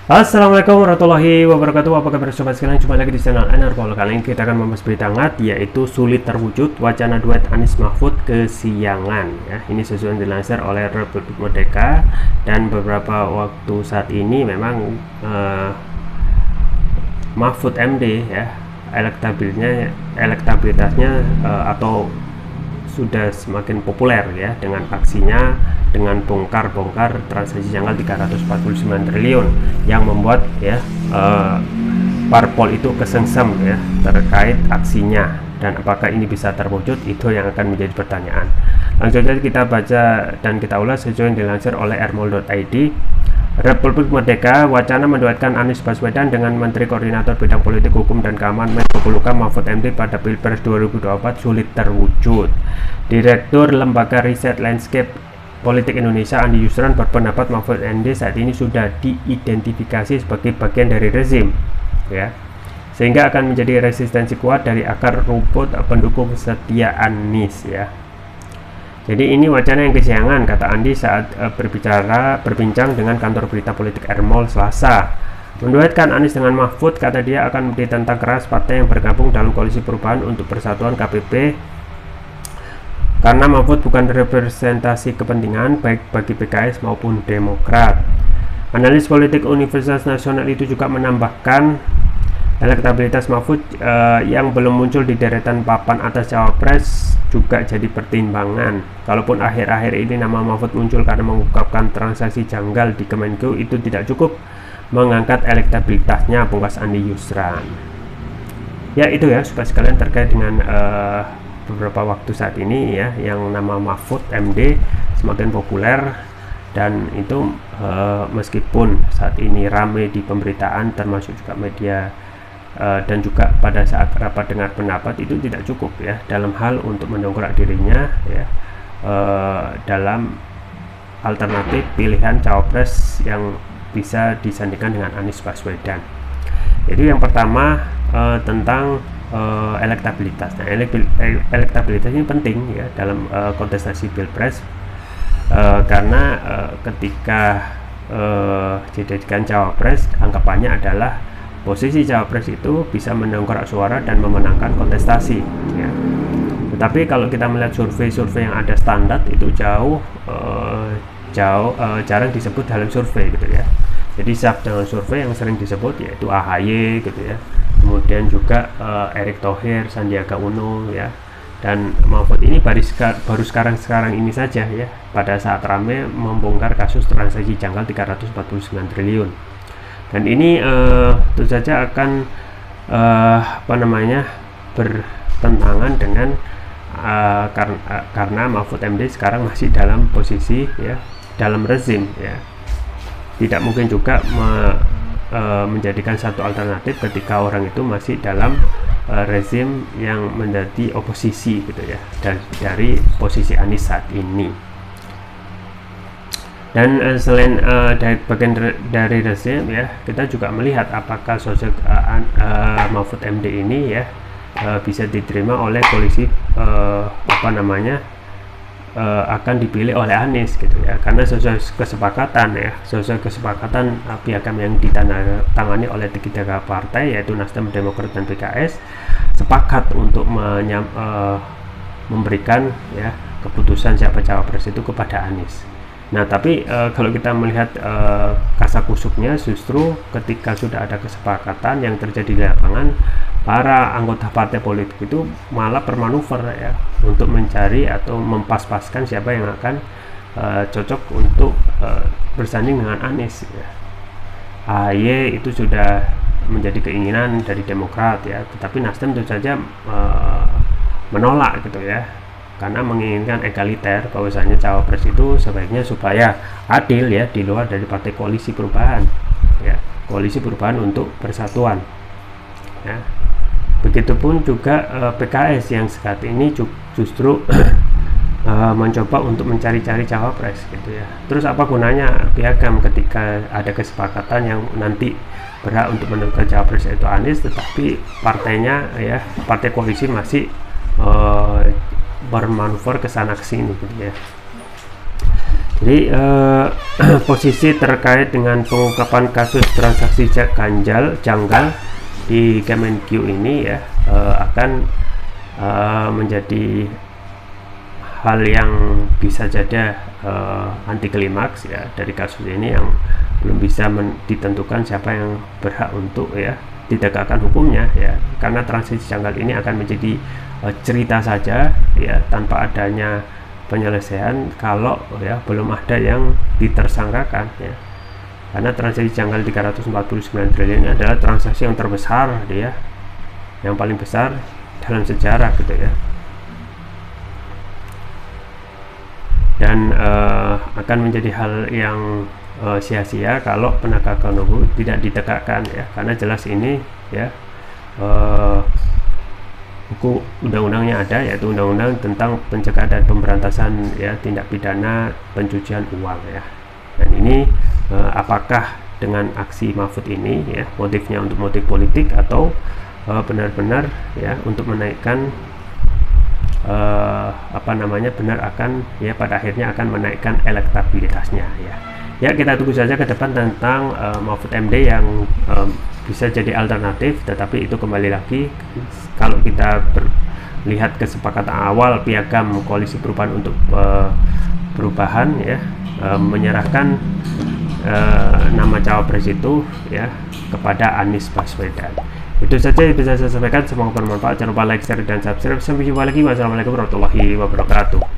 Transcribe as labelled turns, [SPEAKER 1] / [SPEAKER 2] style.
[SPEAKER 1] Assalamualaikum warahmatullahi wabarakatuh. Apa kabar sobat sekalian? Jumpa lagi di channel Enerpol. Kali ini kita akan membahas berita hangat, yaitu sulit terwujud wacana duet Anies Mahfud kesiangan. Ya, ini sesuai yang dilansir oleh Republik Merdeka, dan beberapa waktu saat ini memang Mahfud MD ya elektabilitasnya atau sudah semakin populer ya, dengan aksinya dengan bongkar-bongkar transaksi janggal 349 triliun yang membuat ya parpol itu kesengsem ya terkait aksinya, dan apakah ini bisa terwujud, itu yang akan menjadi pertanyaan. Langsung saja kita baca dan kita ulas sesuai yang dilansir oleh rmol.id. Republik Merdeka, wacana menduetkan Anies Baswedan dengan Menteri Koordinator Bidang Politik Hukum dan Keamanan Menko Polhukam Mahfud MD pada Pilpres 2024 sulit terwujud. Direktur Lembaga Riset Landscape Politik Indonesia Andi Yusran berpendapat Mahfud MD saat ini sudah diidentifikasi sebagai bagian dari rezim, ya, sehingga akan menjadi resistensi kuat dari akar rumput pendukung setia Anies, ya. Jadi ini wacana yang kesiangan, kata Andi saat berbincang dengan kantor berita politik Ermol Selasa. Menduetkan Anies dengan Mahfud, kata dia, akan ditentang keras partai yang bergabung dalam koalisi perubahan untuk persatuan KPP, karena Mahfud bukan representasi kepentingan baik bagi PKS maupun Demokrat. Analis politik Universitas Nasional itu juga menambahkan elektabilitas Mahfud yang belum muncul di deretan papan atas cawapres juga jadi pertimbangan. Kalaupun akhir-akhir ini nama Mahfud muncul karena mengungkapkan transaksi janggal di Kemenku, itu tidak cukup mengangkat elektabilitasnya, pungkas Andi Yusran. Ya itu ya sobat sekalian terkait dengan beberapa waktu saat ini ya, yang nama Mahfud MD semakin populer, dan itu meskipun saat ini ramai di pemberitaan termasuk juga media dan juga pada saat rapat dengar pendapat, itu tidak cukup ya dalam hal untuk mendongkrak dirinya ya dalam alternatif pilihan cawapres yang bisa disandingkan dengan Anies Baswedan. Jadi yang pertama tentang elektabilitas. Nah, elektabilitas ini penting ya dalam kontestasi pilpres, karena ketika dijadikan cawapres, anggapannya adalah posisi cawapres itu bisa mendongkrak suara dan memenangkan kontestasi ya. Tetapi kalau kita melihat survei-survei yang ada standar, itu jarang disebut dalam survei gitu ya. Jadi dengan survei yang sering disebut yaitu AHY gitu ya, kemudian juga Erick Thohir, Sandiaga Uno ya, dan Mahfud ini baru sekarang ini saja ya, pada saat ramai membongkar kasus transaksi janggal 349 triliun. Dan ini tentu saja akan bertentangan dengan karena Mahfud MD sekarang masih dalam posisi ya, dalam rezim ya. Tidak mungkin juga menjadikan satu alternatif ketika orang itu masih dalam rezim yang menjadi oposisi gitu ya, dari posisi Anies saat ini. Dan selain dari bagian dari rezim ya, kita juga melihat apakah sosok Mahfud MD ini ya bisa diterima oleh koalisi akan dipilih oleh Anies gitu ya, karena sesuai kesepakatan piagam yang ditandatangani oleh tiga partai yaitu Nasdem, Demokrat, dan PKS sepakat untuk memberikan ya keputusan siapa cawapres itu kepada Anies. Nah, tapi kalau kita melihat kasakusuknya, justru ketika sudah ada kesepakatan yang terjadi di lapangan, para anggota partai politik itu malah bermanuver ya untuk mencari atau mempas-paskan siapa yang akan cocok untuk bersanding dengan Anies ya. AHY itu sudah menjadi keinginan dari Demokrat ya, tetapi Nasdem tentu saja menolak gitu ya, karena menginginkan egaliter, bahwasanya cawapres itu sebaiknya supaya adil ya, di luar dari partai koalisi perubahan ya, koalisi perubahan untuk persatuan ya. Begitupun juga PKS yang saat ini justru mencoba untuk mencari-cari cawapres gitu ya. Terus apa gunanya piagam ketika ada kesepakatan yang nanti berhak untuk menentukan cawapres yaitu Anies, tetapi partainya ya, partai koalisi masih bermanuver ke sana ke sini gitu ya. Jadi posisi terkait dengan pengungkapan kasus transaksi janggal di Kemenq ini ya akan menjadi hal yang bisa jadi anti klimaks ya dari kasus ini, yang belum bisa ditentukan siapa yang berhak untuk ya ditegakkan hukumnya ya, karena transaksi janggal ini akan menjadi cerita saja ya tanpa adanya penyelesaian kalau ya belum ada yang ditersangkakan ya, karena transaksi janggal 349 triliun adalah transaksi yang terbesar dia, yang paling besar dalam sejarah gitu ya, dan akan menjadi hal yang sia-sia kalau penegakan hukum tidak ditegakkan ya, karena jelas ini ya buku undang-undangnya ada, yaitu undang-undang tentang pencegahan dan pemberantasan ya tindak pidana pencucian uang ya. Dan ini apakah dengan aksi Mahfud ini ya motifnya untuk motif politik atau benar-benar ya untuk menaikkan benar akan ya pada akhirnya akan menaikkan elektabilitasnya ya. Ya, kita tunggu saja ke depan tentang Mahfud MD yang bisa jadi alternatif, tetapi itu kembali lagi kalau kita lihat kesepakatan awal piagam koalisi perubahan untuk perubahan ya menyerahkan nama cawapres itu ya kepada Anies Baswedan. Itu saja yang bisa saya sampaikan, semoga bermanfaat. Jangan lupa like, share, dan subscribe. Sampai jumpa lagi. Wassalamualaikum warahmatullahi wabarakatuh.